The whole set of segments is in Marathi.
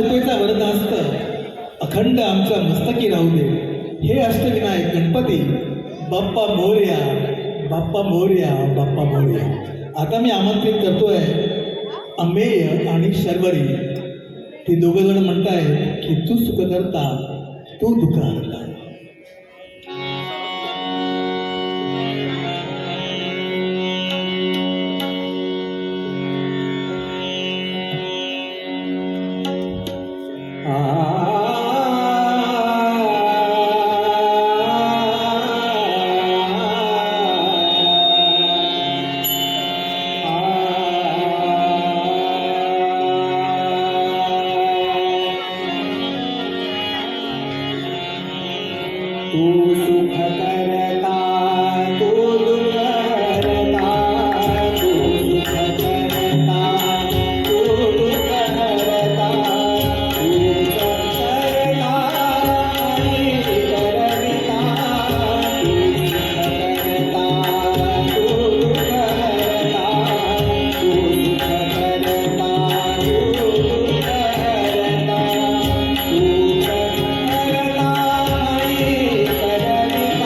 कृपेचा वरदास्त अखंड आमच्या मस्तकी राहू दे. हे अष्टविनायक गणपती बाप्पा मोरया, बाप्पा मोरया, बाप्पा मोरया. आता मी आमंत्रित करतोय अमेय आणि शर्वरी. ते दोघं जण म्हणतायत की तू सुख करता, तू दुःख हरता. तू सुख करता, तू दुःख हरता, तू सुख करता, तू दुःख हरता, तूच करता आणि करविता. तू सुख करता, तू दुःख हरता, तू सुख करता, तू दुःख हरता, तूच करता आणि करविता.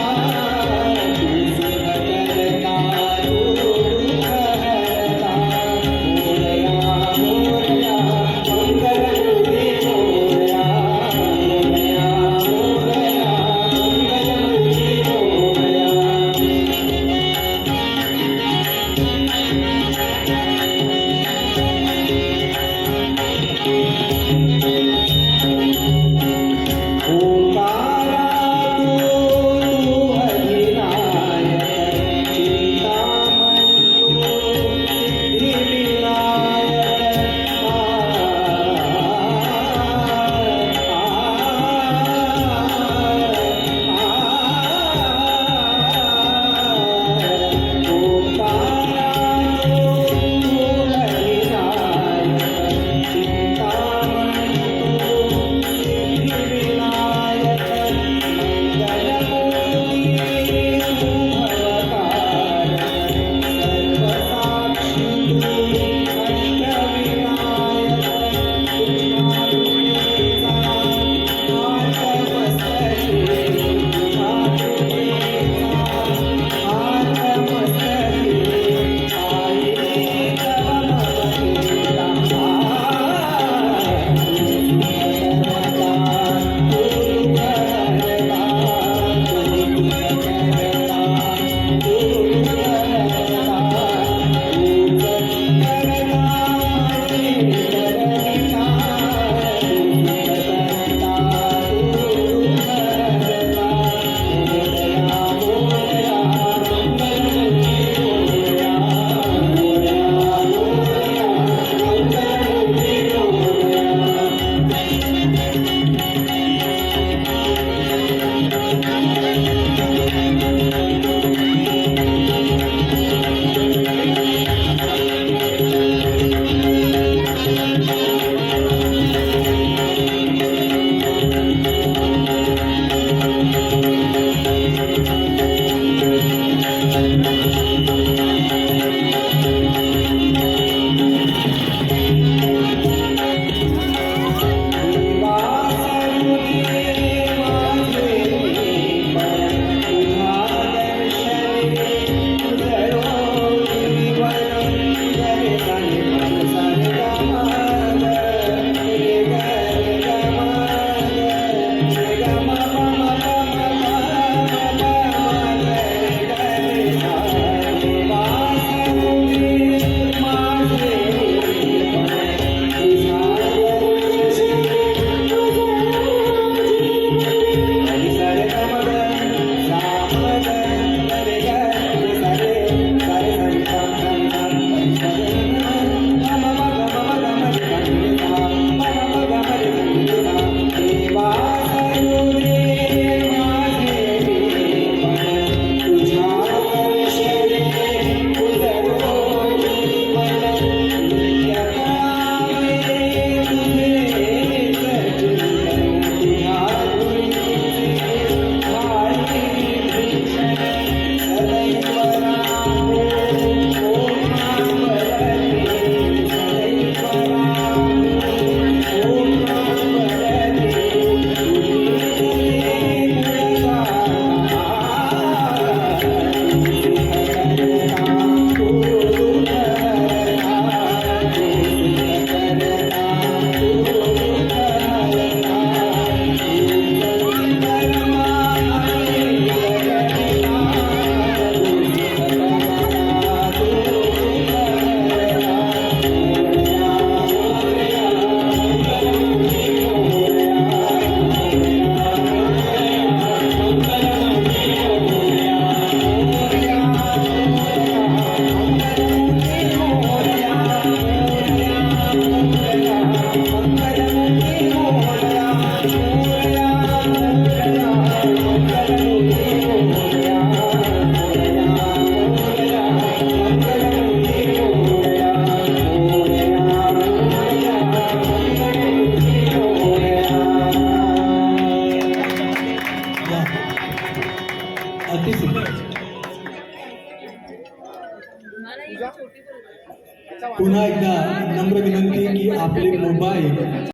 वाह. अतिशय. पुन्हा एकदा नम्र विनंती की आपले मोबाईल